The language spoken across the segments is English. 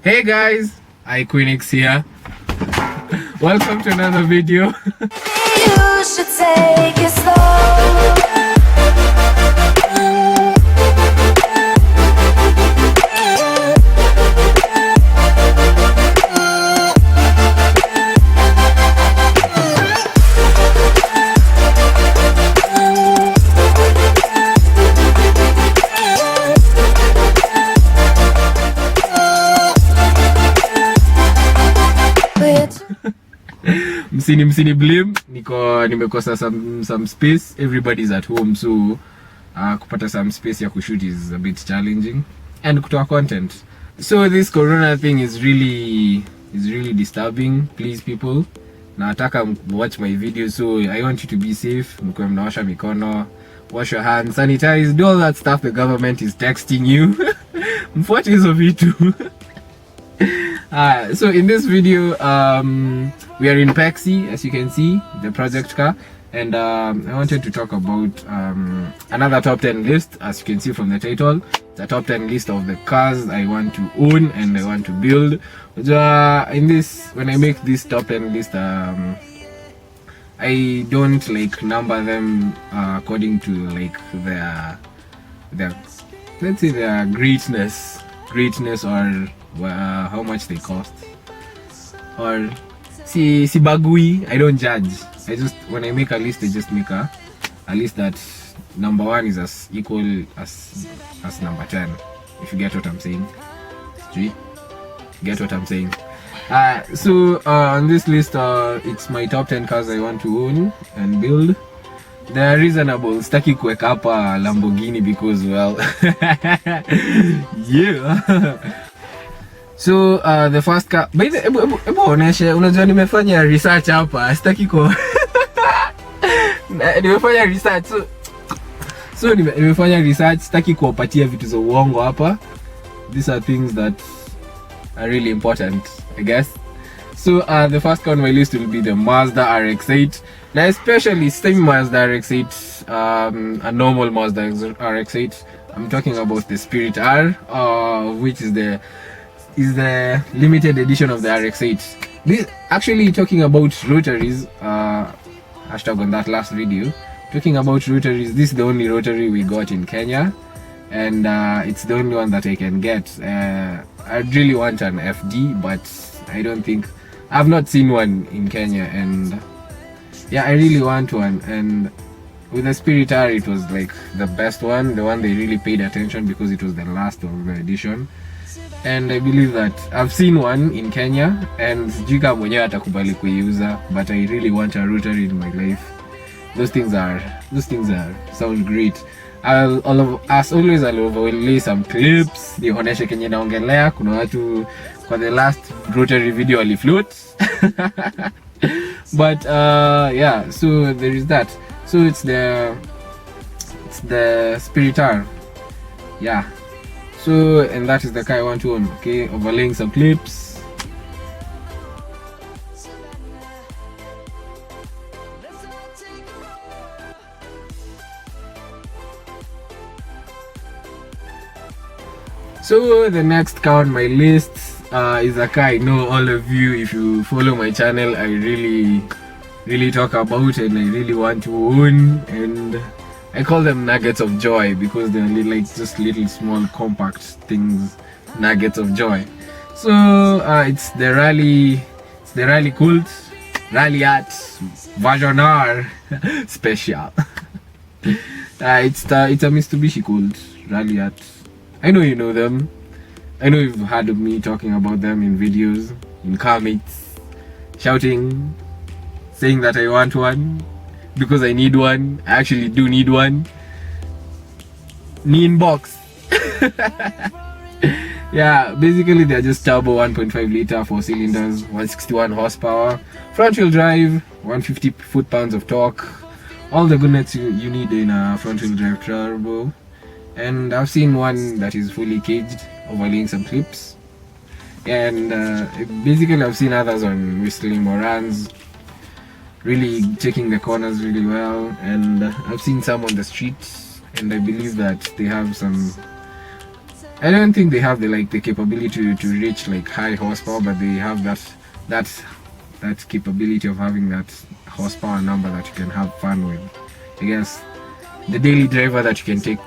Hey guys, cuinix here. Welcome to another video. You should take it slow. Msini blim, nimekosa some space. Everybody's at home, so kupata some space ya kushoot is a bit challenging, and kutoa content. So this corona thing is really disturbing. Please people, nataka watch my video, so I want you to be safe. Mkuwe mnaosha mikono, wash your hands, sanitize, do all that stuff the government is texting you. Mfuate hizo vitu. So in this video, we are in Pexi, as you can see, the project car, and I wanted to talk about another top 10 list. As you can see from the title, it's a top 10 list of the cars I want to own and I want to build. In this, when I make this top 10 list, I don't like number them according to like their let's say their greatness or how much they cost, or si bagui. I don't judge. I just, when I make a list, I just make a list that number 1 is as equal as number 10, if you get what I'm saying. Get what I'm saying? So on this list, it's my top 10 cars I want to own and build. They're reasonable. Staki kuweka hapa Lamborghini because, well, yeah. So the first car, by the ebu oneshe, unajua nimefanya research hapa, sitaki ko nimefanya research, so nimefanya research, sitaki kuwapatia vitu za uongo hapa. These are things that are really important, I guess. So the first car on my list will be the Mazda RX8. Now, especially same Mazda RX8, a normal Mazda RX8. I'm talking about the Spirit R, which is the limited edition of the RX8. This actually, talking about rotaries, hashtag on that last video, talking about rotaries, this is the only rotary we got in Kenya, and it's the only one that I can get. I really want an FD, but I don't think, I've not seen one in Kenya, and yeah, I really want one. And with the Spirit R, it was like the best one, the one they really paid attention because it was the last of the edition. And I believe that I've seen one in Kenya, and sijui kama mwenyewe atakubali kuiuza, but I really want a rotary in my life. Those things sound great. As always, I'll overlay some clips nioneshe kenye naongelea. Kuna watu kwa the last rotary video walifloat. But yeah, so there is that. So it's the Spirit R, yeah. So, and that is the car I want to own. Okay, overlaying some clips. So the next car on my list is a car I know all of you, if you follow my channel, I really talk about and I really want to own, and I call them nuggets of joy because they're like just little small compact things, nuggets of joy. So it's the Rally Cult, Rally Art Version R Special. It's a Mitsubishi Cult Rally Art. I know you know them. I know you've heard of me talking about them in videos, in comments, shouting, saying that I want one because I need one. I actually do need one. Knee in box. Yeah, basically they're just turbo 1.5 liter 4 cylinders, 161 horsepower, front wheel drive, 150 foot-pounds of torque, all the goodness you need in a front wheel drive turbo. And I've seen one that is fully caged, overlaying some clips, and basically I've seen others on whistling Morans, really taking the corners really well, and I've seen some on the streets, and I believe that they have some I don't think they have the capability to reach like high horsepower, but they have that capability of having that horsepower number that you can have fun with. I guess the daily driver that you can take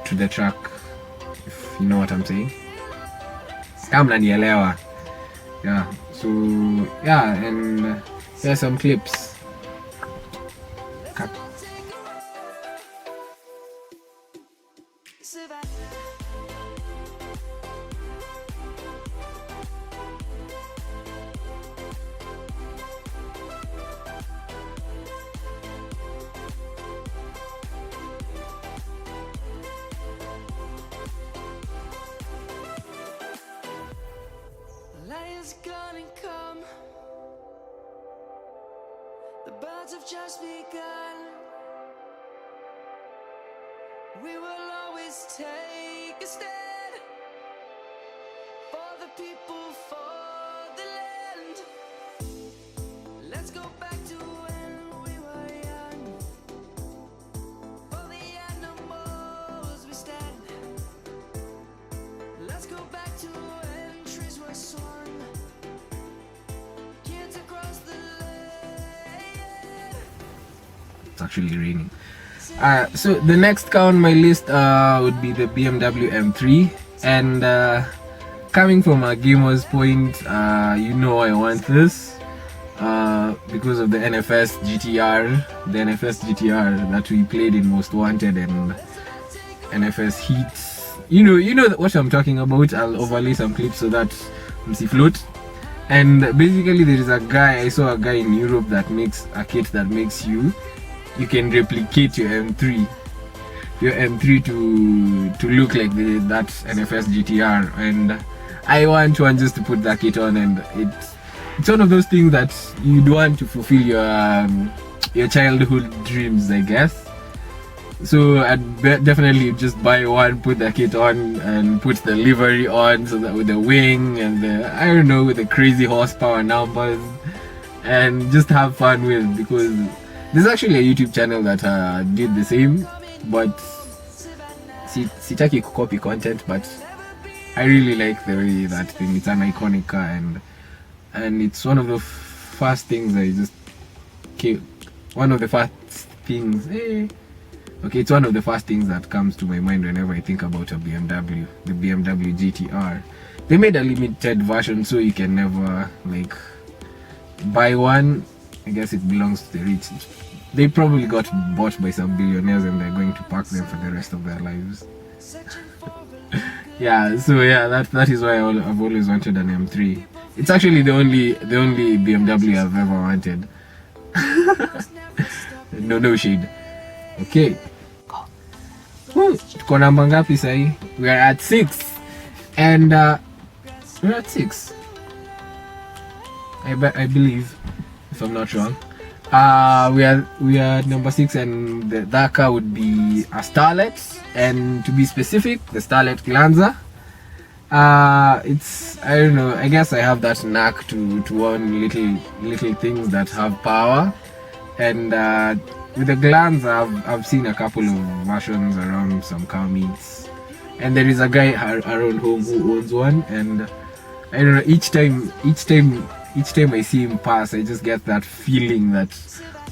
to the track, if you know what I'm saying. Kama mnanielewa. Yeah, so yeah, and here's some clips. Lion's gonna come. The birds have just begun. We will always take a stand for the people, for the land. Let's go back to when we were young. For the animals we stand. Let's go back to when trees were swung. Kids across the land. It's actually raining. So the next car on my list would be the BMW M3, and coming from a gamer's point, you know I want this because of the NFS GTR that we played in Most Wanted and NFS Heat. You know what I'm talking about. I'll overlay some clips so that float. And basically there is I saw a guy in Europe that makes a kit that makes you can replicate your M3 to look like that NFS GTR, and I want one just to put that kit on, and it's one of those things that you'd want to fulfill your childhood dreams, I guess. So I'd definitely just buy one, put the kit on, and put the livery on, so that with the wing and with the crazy horsepower numbers, and just have fun with, because there's actually a YouTube channel that did the same, but sitaki copy content, but I really like the way that thing. It's an iconic car, and it's one of the first things it's one of the first things that comes to my mind whenever I think about a BMW, the BMW GTR. They made a limited version, so you can never buy one. I guess it belongs to the rich. They probably got bought by some billionaires and they're going to park them for the rest of their lives. Yeah, so yeah, that is why I've always wanted an M3. It's actually the only BMW I've ever wanted. No shade. Okay. Tuko namba ngapi sahi? We are at 6. And we're at 6. I believe, if I'm not wrong. We are number 6, and that car would be a Starlet, and to be specific, the Starlet Glanza. It's, I don't know, I guess I have that knack to own little things that have power, and with the Glanza I've seen a couple of versions around some car meets, and there is a guy around home who owns one, and I don't know, each time I see him pass, I just get that feeling that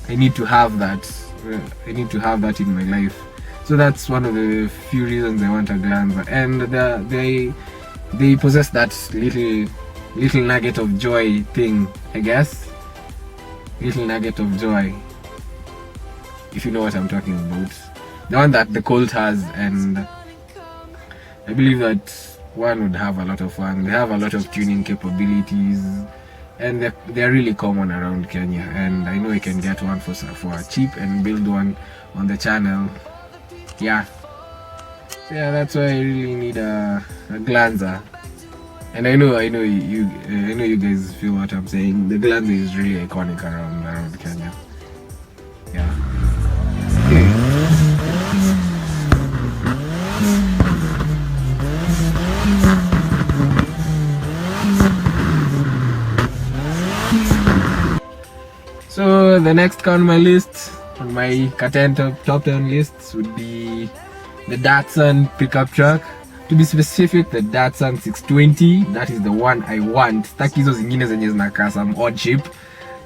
I need to have that. I need to have that in my life. So that's one of the few reasons I want a Glanza. And they possess that little nugget of joy thing, I guess. Little nugget of joy, if you know what I'm talking about. The one that the Colt has, and I believe that one would have a lot of fun. They have a lot of tuning capabilities, and they're really common around Kenya, and I know I can get one for cheap and build one on the channel. Yeah, that's why I really need a Glanza. And I know you guys feel what I'm saying. The Glanza is really iconic around Kenya. Yeah. So the next car on my list, on my top 10 lists, would be the Datsun pickup truck. To be specific, the Datsun 620, that is the one I want. Staki hizo zingine zenye zinakaa some odd shape.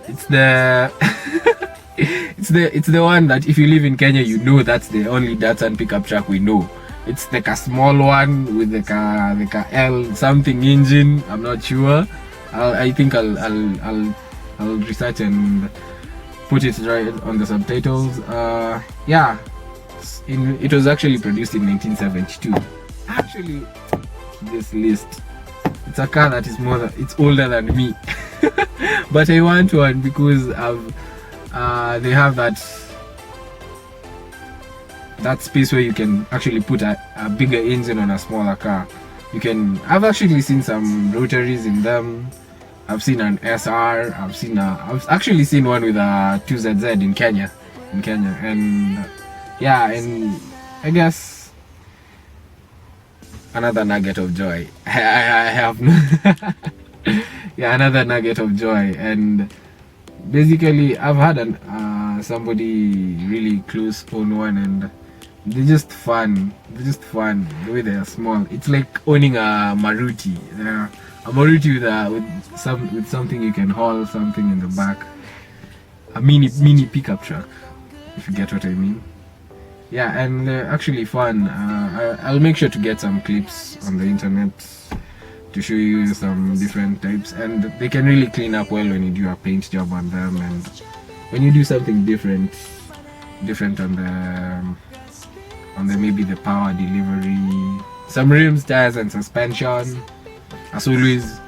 It's the it's the one that if you live in Kenya, you know that's the only Datsun pickup truck we know. It's like a small one with like a L something engine. I'm not sure. I think I'll research and put it right on the subtitles. Yeah, it was actually produced in 1972. Actually, this list, it's a car that is it's older than me. But I want one because they have that space where you can actually put a bigger engine on a smaller car. I've actually seen some rotaries in them. I've seen an SR. I've actually seen one with a 2ZZ in Kenya, and yeah, and I guess another nugget of joy. I have no yeah, another nugget of joy. And basically, I've had somebody really close own one, and they're just fun. The way they are small. It's like owning a Maruti. A Maruti with something you can haul something in the back. A mini pickup truck, if you get what I mean. Yeah, and they're actually fun. I'll make sure to get some clips on the internet to show you some different types, and they can really clean up well when you do a paint job on them, and when you do something different on the maybe the power delivery, some rims, tires, and suspension, as always.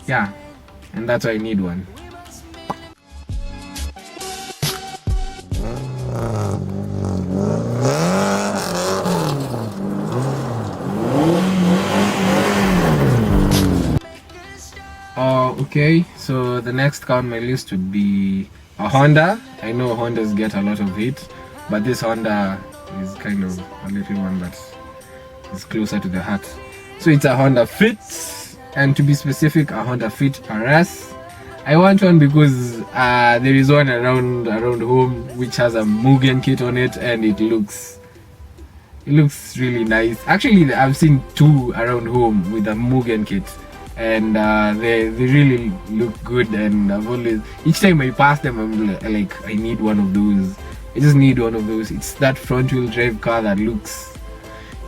Yeah, and that's why I need one. Okay, so the next car on my list would be a Honda. I know Hondas get a lot of hate, but this Honda is kind of a little one that is closer to the heart. So it's a Honda Fit, and to be specific, a Honda Fit RS. I want one because there is one around home which has a Mugen kit on it, and it looks really nice. Actually, I've seen two around home with a Mugen kit, and they really look good. And I've always, each time I pass them, I'm like, I need one of those. I just need one of those. It's that front wheel drive car that looks,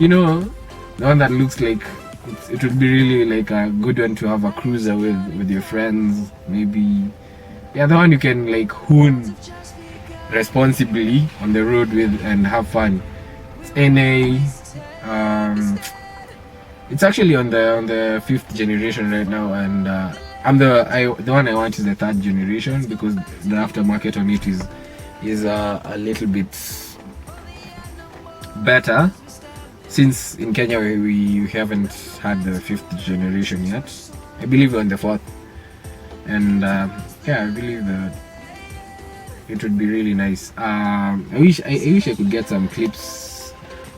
the one that looks like it would be really like a good one to have a cruiser with your friends, maybe. Yeah, the one you can like hoon responsibly on the road with and have fun. It's NA. It's actually on the 5th generation right now, and the one I want is the 3rd generation, because the aftermarket on it is a little bit better, since in Kenya we haven't had the 5th generation yet. I believe we're on the 4th, and yeah, I believe that it would be really nice. I wish I could get some clips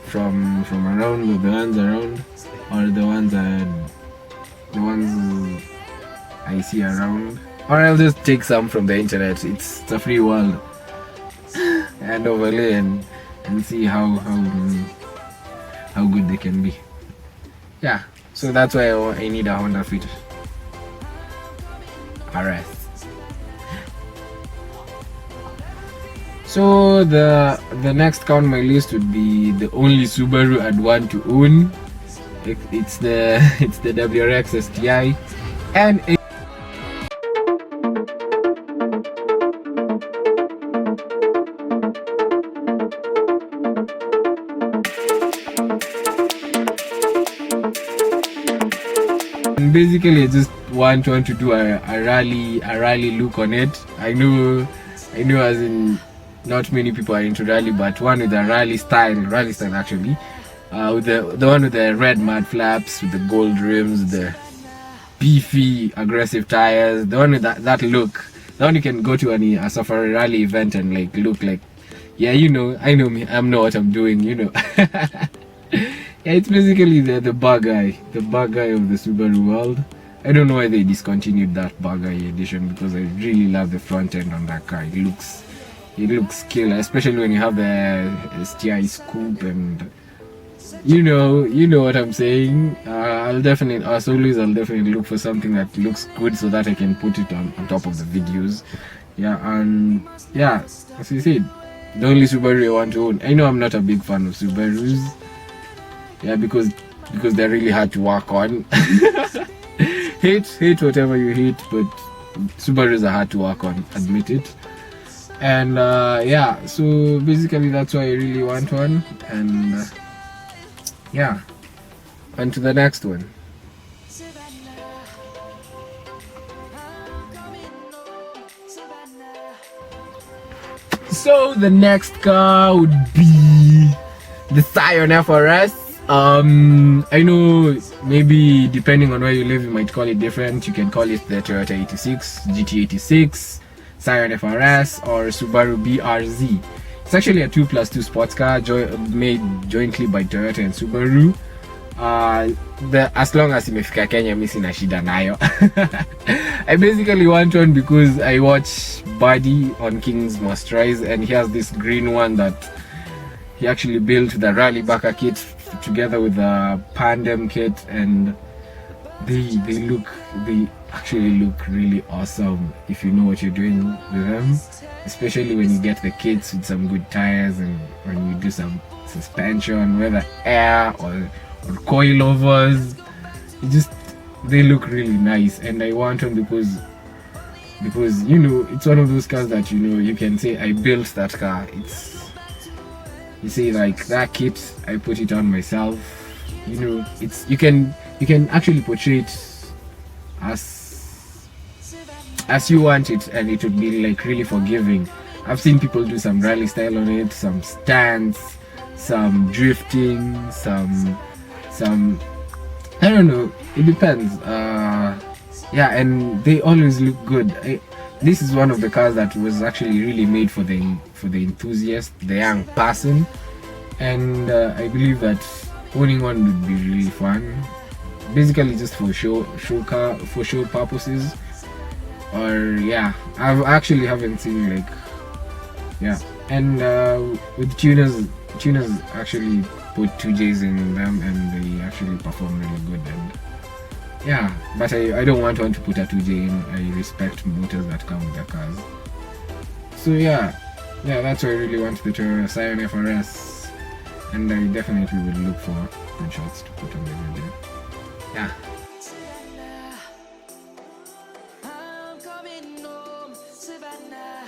from around, the ones around, or the ones I see around, or I'll just take some from the internet. It's a free world, and overlay and see how good they can be. Yeah, so that's why I need a Honda Fit RS. So the next car on my list would be the only Subaru I'd want to own. It's the WRX STI, and basically I just want to do a rally look on it. I know as in not many people are into rally, but one with a rally style actually, with the one with the red mud flaps, with the gold rims, the beefy aggressive tires, the one with that look, the one you can go to a safari rally event and like look like, yeah, I know me, I know what I'm doing, Yeah, it's basically the bug guy of the Subaru world. I don't know why they discontinued that bug guy edition, because I really love the front end on that car. It looks killer, especially when you have the STI scoop, and you know what I'm saying. I'll definitely, as always, I'll definitely look for something that looks good so that I can put it on top of the videos. Yeah, and yeah, as you said, the only Subaru I want to own. I know I'm not a big fan of Subarus. Yeah, because they're really hard to work on. hate whatever you hate, but Subarus are hard to work on, admit it. And yeah, so basically that's why I really want one. And yeah, on to the next one. Savannah, I'm coming home, Savannah. So the next car would be the Scion FRS. I know maybe depending on where you live you might call it different. You can call it the Toyota 86, GT86, Scion FRS, or Subaru BRZ. It's actually a 2+2 sports car made jointly by Toyota and Subaru. As long as imefika Kenya mi sina shida nayo. I basically want one because I watch Buddy on King's Must Rise, and he has this green one that he actually built the Rally Backer kit together with the Pandem kit, and they actually look really awesome if you know what you're doing with them, especially when you get the kits with some good tires and when you do some suspension, whether air or coilovers. They look really nice, and I want one because it's one of those cars that you can say I built that car. You see, like that kit, I put it on myself. You can actually portray it as you want it, and it would be like really forgiving. I've seen people do some rally style on it, some stunts, some drifting, some I don't know, it depends. Yeah, and they always look good. This is one of the cars that was actually really made for the enthusiast, the young person, and I believe that owning one would be really fun. Basically, just for show purposes. Or yeah, I actually haven't seen like and with tuners actually put 2Js in them, and they actually perform really good. And yeah, but I don't want one to put a 2J in. I respect motors that come with the cars. So yeah, that's why I really want the Scion FRS, and I definitely would look for good shots to put on the video. Yeah. Savannah, I'm coming home, Savannah.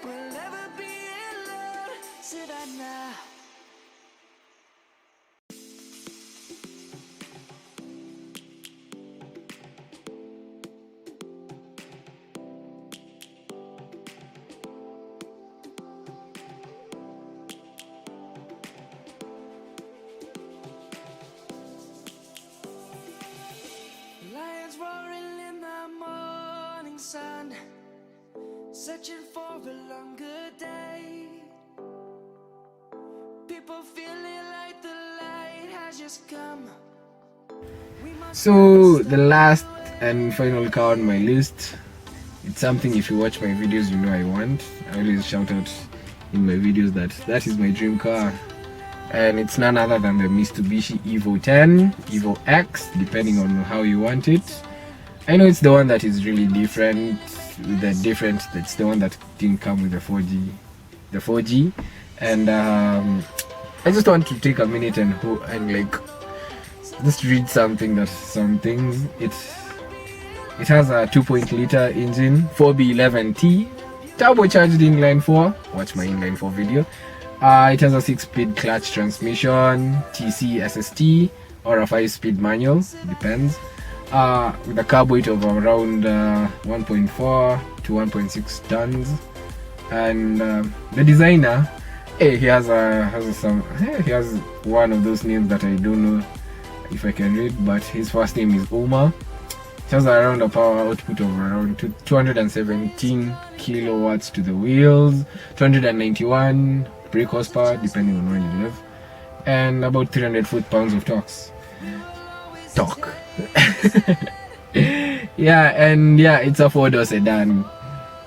We'll never be alone, Savannah. Lions roaring in the morning sun, searching for a longer day. People feeling like the light has just come. So the last and final car on my list, it's something if you watch my videos you know I want. I always shout out in my videos that is my dream car, and it's none other than the Mitsubishi Evo 10, Evo X, depending on how you want it. I know it's the one that is really different. That's the one that didn't come with the 4G, and I just want to take a minute and like just read some things. It has a 2.0-liter engine, 4B11T, turbocharged inline 4. Watch my inline 4 video. It has a 6-speed clutch transmission, TC SST, or a 5-speed manual, depends. With a carb weight of around 1.4 to 1.6 tons. And the designer, he has one of those names that I don't know if I can read, but his first name is Omar. It has around a power output of around 217 kilowatts to the wheels, 291 brake horsepower depending on where you live, and about 300 foot-pounds of torque. It's a 4-door sedan,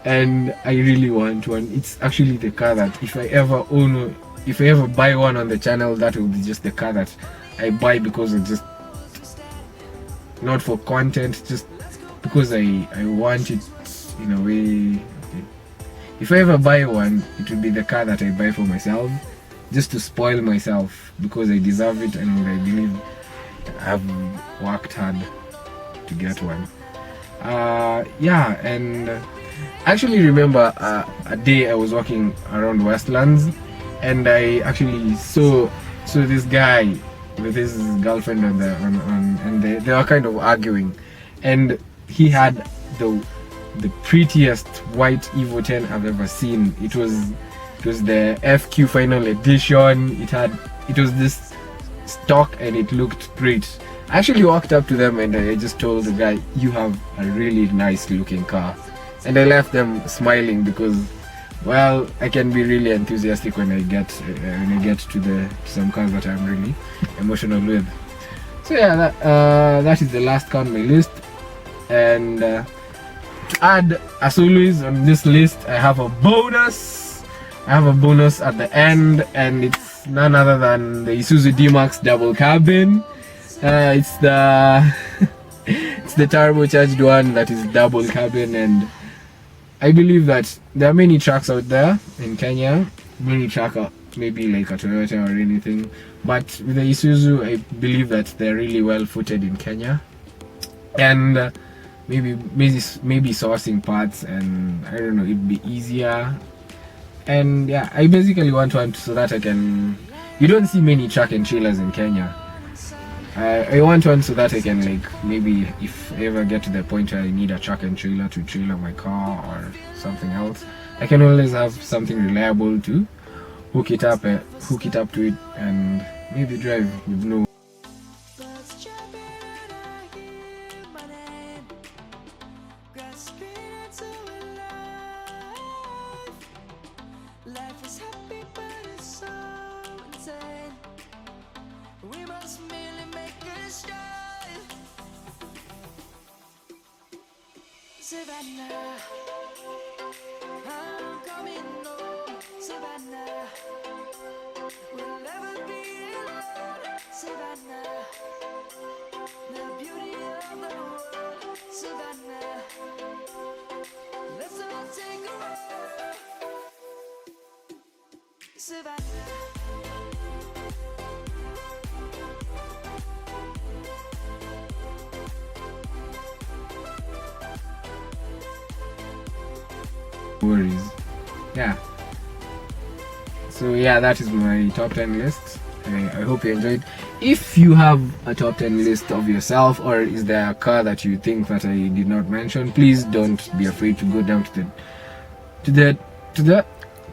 and I really want one. It's actually the car that if I ever own if I ever buy one on the channel, that will be just the car that I buy because it's just not for content, just because I want it in a way. Okay. If I ever buy one, it will be the car that I buy for myself, just to spoil myself, because I deserve it and I believe I've worked hard to get one. Yeah, and I actually remember a day I was walking around Westlands, and I actually saw this guy with his girlfriend and they were kind of arguing, and he had the prettiest white Evo 10 I've ever seen. It was the FQ final edition. It was this stock and it looked great. I actually walked up to them and I just told the guy, "You have a really nice looking car," and I left them smiling because, well, I can be really enthusiastic when I get to some cars that I'm really emotional with. So yeah, that is the last car on my list. And to add, as always on this list, I have a bonus. At the end, and it's none other than the Isuzu D-Max double cabin. It's the it's the turbocharged one that is double cabin, and I believe that there are many trucks out there in Kenya, maybe like a Toyota or anything, but with the Isuzu, I believe that they're really well footed in Kenya, and maybe sourcing parts, and I don't know, it'd be easier. And yeah, I basically want one so that I can. You don't see many truck and trailers in Kenya. I want one so that I can, like, maybe if I ever get to the point where I need a truck and trailer to trailer my car or something else, I can always have something reliable to hook it up to it and maybe drive with no. Birds chirping and I hear my name. Grasping into life. Life is happy but it's so insane. We must merely make a start. Savannah, I'm coming home. Savannah, we'll never be alone. Savannah, the beauty of the world. Savannah, let's all take a ride. Savannah. Worries. Yeah. So yeah, that is my top 10 list. I hope you enjoyed. If you have a top 10 list of yourself, or is there a car that you think that I did not mention, please don't be afraid to go down to the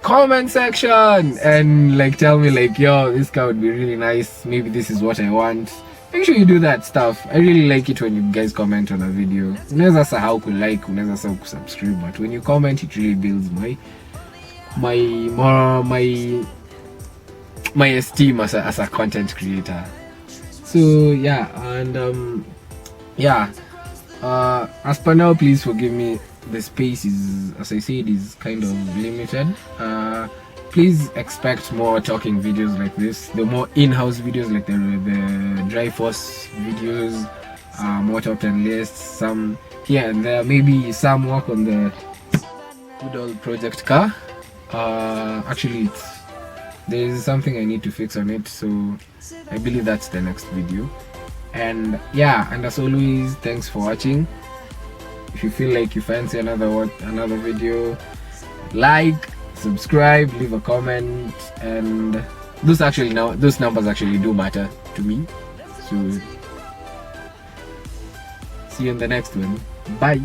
comment section and like tell me, like, yo, this car would be really nice, maybe this is what I want. Make sure you do that stuff. I really like it when you guys comment on a video. Unaweza sahau kulike, unaweza sahau kusubscribe, but when you comment, it really builds my esteem as a content creator. So yeah, and yeah, as per now, please forgive me, the space is, as I said, is kind of limited. Please expect more talking videos like this, the more in-house videos like the Dry Force videos, more top 10 lists, some here and there, maybe some work on the good old project car. Actually, there's something I need to fix on it, so I believe that's the next video. And yeah, and as always, thanks for watching. If you feel like you fancy another video, like, subscribe, leave a comment, and those numbers actually do matter to me. So see you in the next one. Bye.